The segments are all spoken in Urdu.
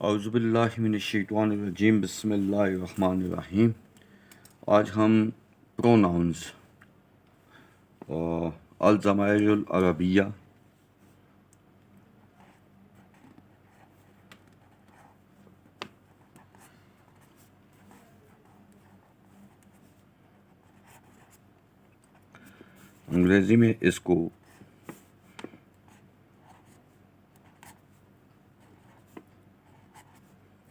اعوذ باللہ من الشیطان الرجیم بسم اللہ الرحمن الرحیم. آج ہم پروناؤنز الضمائر العربیہ انگریزی میں اس کو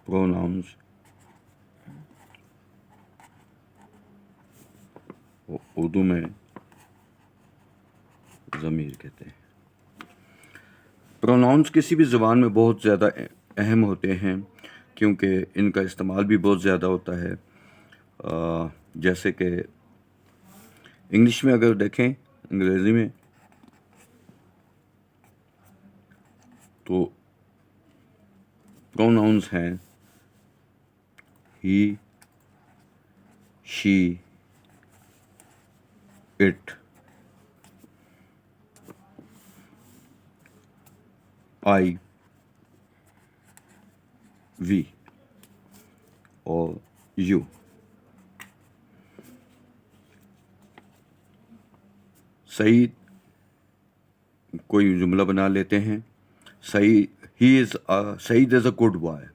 پروناؤنز اردو میں ضمیر کہتے ہیں. پروناؤنز کسی بھی زبان میں بہت زیادہ اہم ہوتے ہیں کیونکہ ان کا استعمال بھی بہت زیادہ ہوتا ہے. جیسے کہ انگلش میں اگر دیکھیں انگریزی میں تو پروناؤنز ہیں ہی، شی، اٹ، آئی، وی اور یو. سعید کوئی جملہ بنا لیتے ہیں. Saeed is a good boy.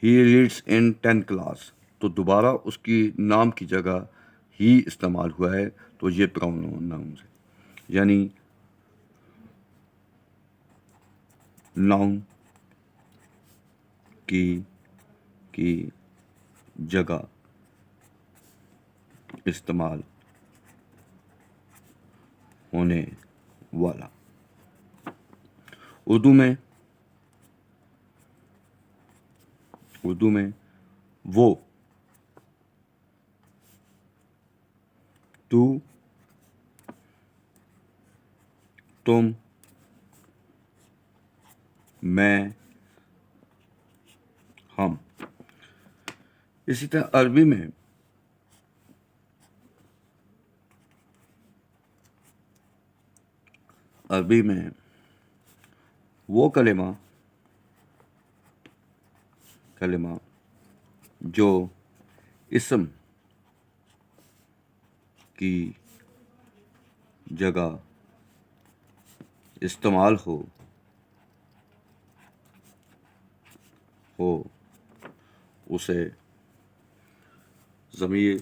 He reads in 10th class. تو دوبارہ اس کی نام کی جگہ ہی استعمال ہوا ہے تو یہ پروناؤنز ہے. یعنی ناؤن کی جگہ استعمال ہونے والا. اردو میں وہ، تو، تم، میں، ہم. اسی طرح عربی میں وہ کلمہ جو اسم کی جگہ استعمال ہو اسے ضمیر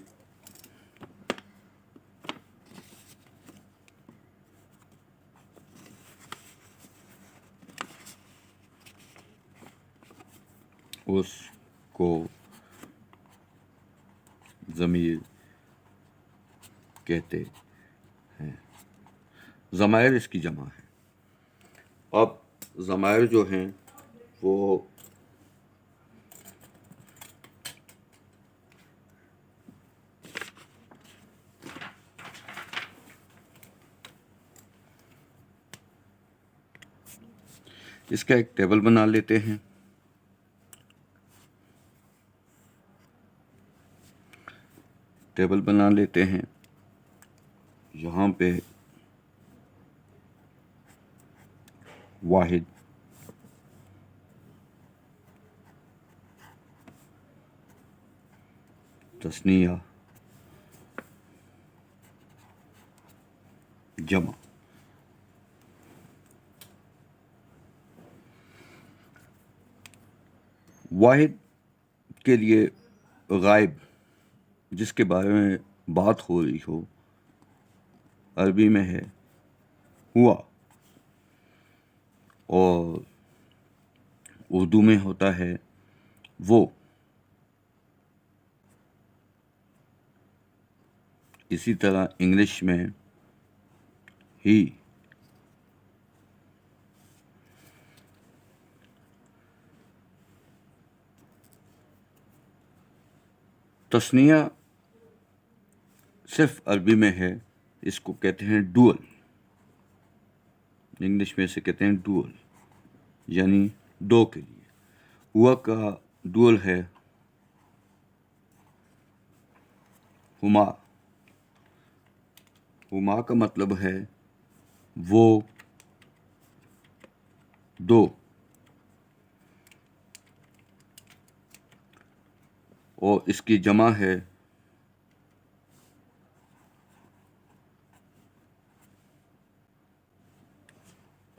کہتے ہیں. ضمائر اس کی جمع ہے. اب ضمائر جو ہیں وہ اس کا ایک ٹیبل بنا لیتے ہیں. یہاں پہ واحد، تثنیہ، جمع. واحد کے لیے غائب جس کے بارے میں بات ہو رہی ہو عربی میں ہے ہوا، اور اردو میں ہوتا ہے وہ. اسی طرح انگلش میں ہی. تثنیہ صرف عربی میں ہے، اس کو کہتے ہیں ڈوئل. انگلش میں سے کہتے ہیں ڈوئل، یعنی دو کے لیے. ہوا کا ڈوئل ہے ہما. ہما کا مطلب ہے وہ دو. اور اس کی جمع ہے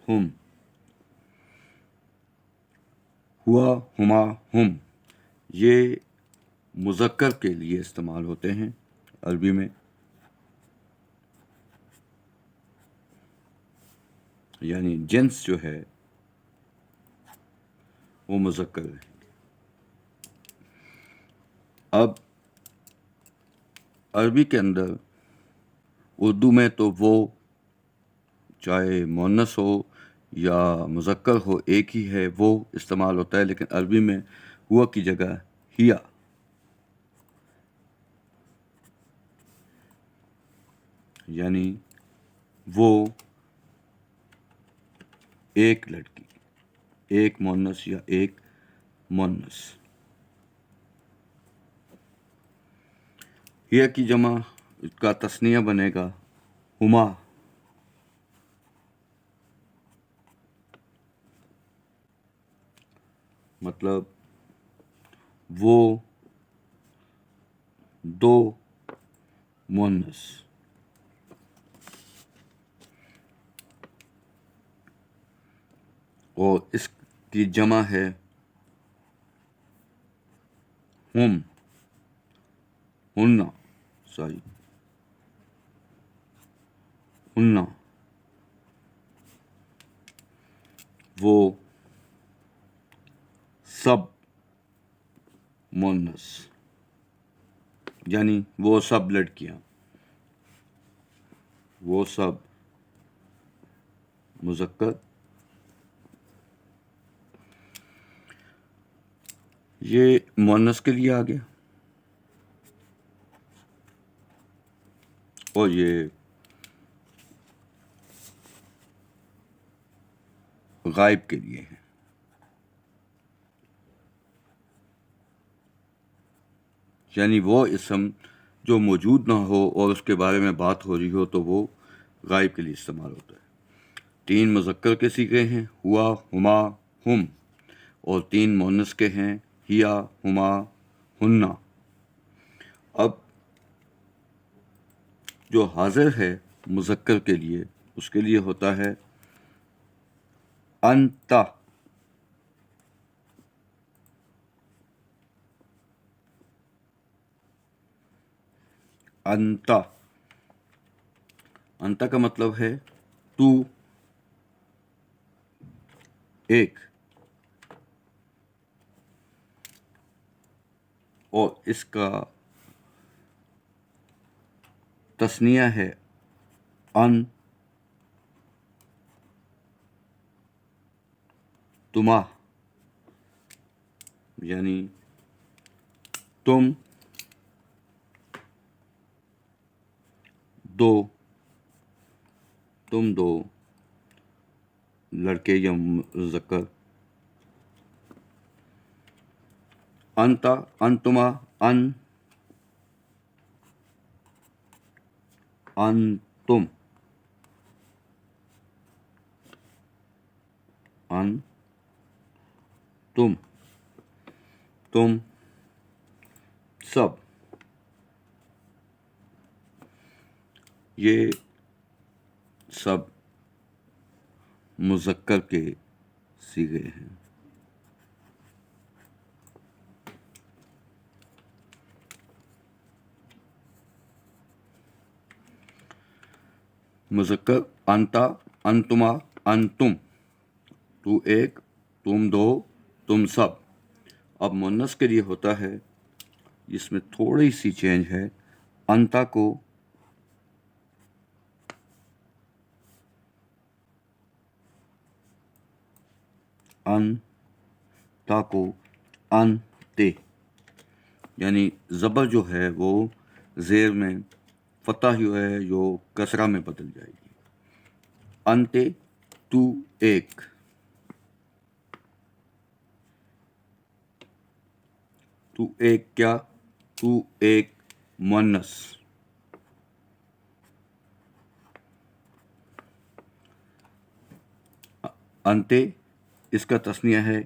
ہم. ہوا، ہما، ہم یہ مذکر کے لیے استعمال ہوتے ہیں عربی میں، یعنی جنس جو ہے وہ مذکر ہے. اب عربی کے اندر اردو میں تو وہ چاہے مؤنث ہو یا مذکر ہو ایک ہی ہے، وہ استعمال ہوتا ہے، لیکن عربی میں ہوا کی جگہ ہیا، یعنی وہ ایک لڑکی، ایک مؤنث یا ایک مؤنث. ہیا کی جمع کا تثنیہ بنے گا ہما. مطلب وہ دو مؤنث. اور اس کی جمع ہے ہم، ہننا، ہننا، وہ سب مؤنث، یعنی وہ سب لڑکیاں، وہ سب مذکر. یہ مؤنث کے لیے آ گیا، اور یہ غائب کے لیے ہے. یعنی وہ اسم جو موجود نہ ہو اور اس کے بارے میں بات ہو رہی ہو تو وہ غائب کے لیے استعمال ہوتا ہے. 3 مذکر کے صیغے ہیں، ہوا، ہما، ہم، اور 3 مؤنث کے ہیں، ہیا، ہما، ہننا. اب جو حاضر ہے مذکر کے لیے، اس کے لیے ہوتا ہے انت. انت، انت کا مطلب ہے تو، ایک. اور اس کا تثنیہ ہے ان تما، یعنی تم دو لڑکے یا مذکر. انت، انتما، انتم، تم سب. یہ سب مذکر کے صیغے ہیں. مذکر انتا، انتما، انتم، تو ایک، تم دو، تم سب. اب مؤنث کے لیے ہوتا ہے، جس میں تھوڑی سی چینج ہے، انتا کو انتے، یعنی زبر جو ہے وہ زیر میں فتح جو ہے جو کسرہ میں بدل جائے گی. انتے، تو ایک. تو ایک کیا؟ تو ایک مؤنث. انتے، اس کا تثنیہ ہے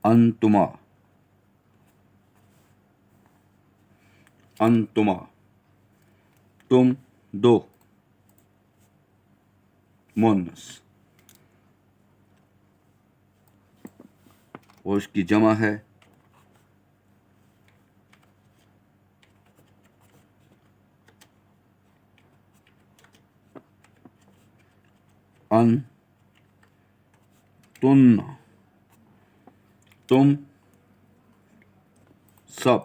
انتما، انتما، تم دو، مونس، اور اس کی جمع ہے ان تن، تم سب،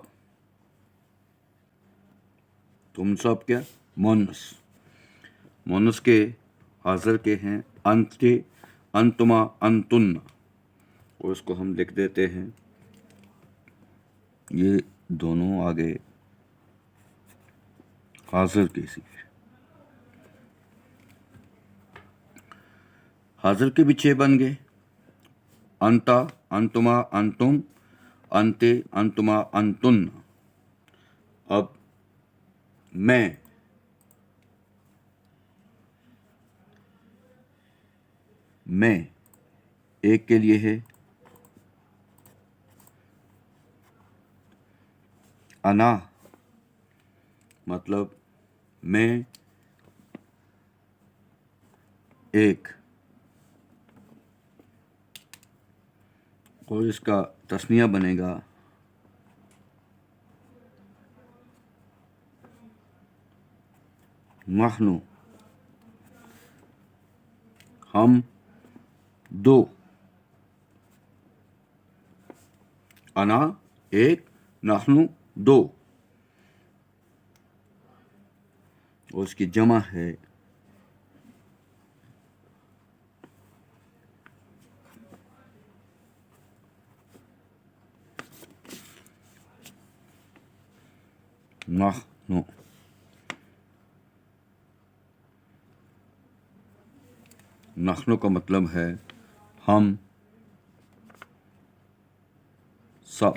تم سب کیا؟ مونس، مونس کے حاضر کے ہیں انتے، انتما، انتن، اور اس کو ہم لکھ دیتے ہیں، یہ دونوں آگے حاضر کے سی، حاضر کے بھی 6 بن گئے، انتا، انتما، انتم، انتے، انتما، انتن۔ اب میں، میں ایک کے لیے ہے انا، مطلب میں ایک، اور اس کا تثنیہ بنے گا نحن، ہم دو، انا ایک، نحن دو، اور اس کی جمع ہے نحن، نحن کا مطلب ہے ہم سب،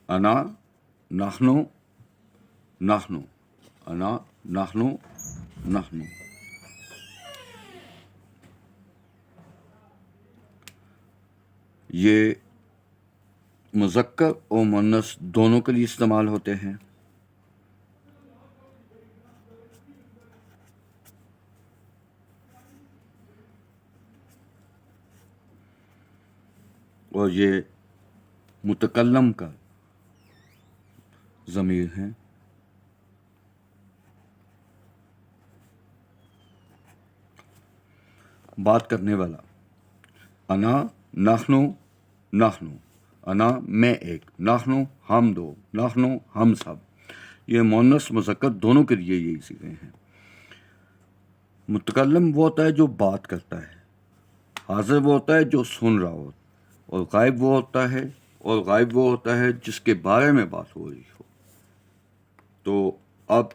انا، نحن، نحن، انا، نحن، نحن۔ یہ مذکر اور مؤنث دونوں کے لیے استعمال ہوتے ہیں، اور یہ متکلم کا ضمیر ہے، بات کرنے والا، انا، نحن، نحن، انا میں ایک، نحن ہم دو، نحن ہم سب۔ یہ مؤنث مذکر دونوں کے لیے یہی چیزیں ہیں۔ متکلم وہ ہوتا ہے جو بات کرتا ہے، حاضر وہ ہوتا ہے جو سن رہا ہو، اور غائب وہ ہوتا ہے جس کے بارے میں بات ہو رہی ہو۔ تو اب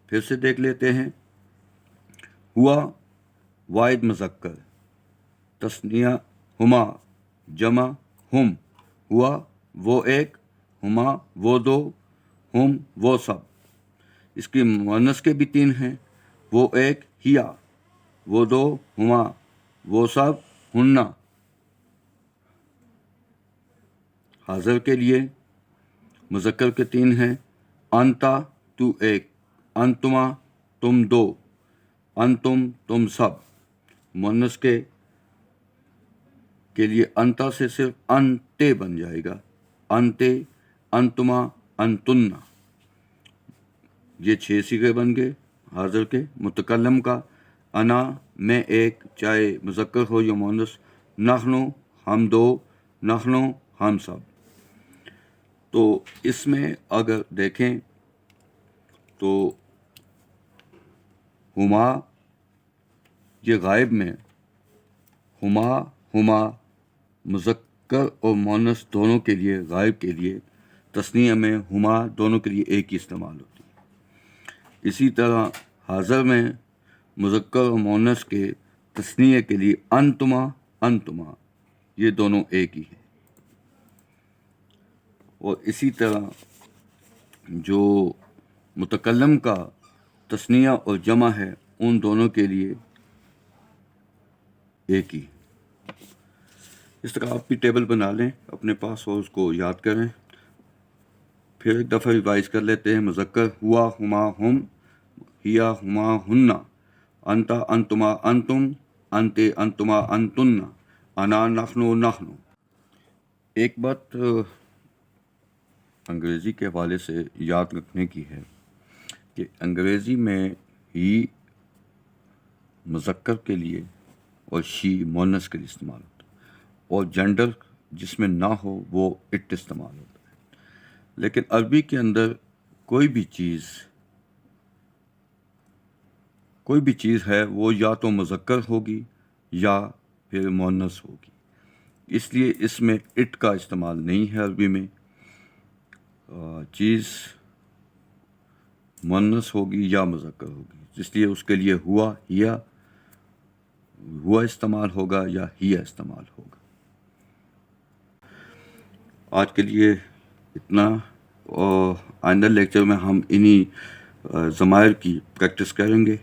پھر سے دیکھ لیتے ہیں، ہوا واحد مذکر، تثنیہ ہما، جمع ہم، ہوا وہ ایک، ہما وہ دو، ہم وہ سب۔ اس کی مؤنث کے بھی 3 ہیں، وہ ایک ہیا، وہ دو ہما، وہ سب ہننا۔ حاضر کے لیے مذکر کے 3 ہیں، انتا تو ایک، انتما تم دو، انتم تم سب۔ مؤنث کے لیے انتا سے صرف انتے بن جائے گا، انتے، انتما، انتنا۔ یہ 6 صیغے بن گئے حاضر کے۔ متکلم کا انا میں ایک، چاہے مذکر ہو یا مؤنث، نحن ہم دو، نحن ہم سب۔ تو اس میں اگر دیکھیں تو ہما، یہ غائب میں ہما، ہما مذکر اور مؤنث دونوں کے لیے، غائب کے لیے، تثنیہ میں ہما دونوں کے لیے ایک ہی استعمال ہوتی ہے۔ اسی طرح حاضر میں مذکر اور مؤنث کے تثنیہ کے لیے انتما، انتما یہ دونوں ایک ہی ہیں۔ اور اسی طرح جو متکلم کا تثنیہ اور جمع ہے ان دونوں کے لیے ایک ہی۔ اس طرح آپ بھی ٹیبل بنا لیں اپنے پاس اور اس کو یاد کریں. پھر ایک دفعہ ریوائز کر لیتے ہیں. مذکر ہوا ہما ہم، ہیا ہما ہننا، انتا انتما انتم، انتے انتما انتن، انا نحنو نحنو. ایک بات انگریزی کے حوالے سے یاد رکھنے کی ہے کہ انگریزی میں ہی مذکر کے لیے اور شی مونس کے لیے استعمال ہوتا ہے، اور جینڈر جس میں نہ ہو وہ اٹ استعمال ہوتا ہے. لیکن عربی کے اندر کوئی بھی چیز ہے وہ یا تو مذکر ہوگی یا پھر مونس ہوگی. اس لیے اس میں اٹ کا استعمال نہیں ہے عربی میں. چیز مونس ہوگی یا مذکر ہوگی، اس لیے اس کے لیے ہوا استعمال ہوگا یا ہیا استعمال ہوگا. آج کے لیے اتنا، اور آئندہ لیکچر میں ہم انہی ضمائر کی پریکٹس کریں گے.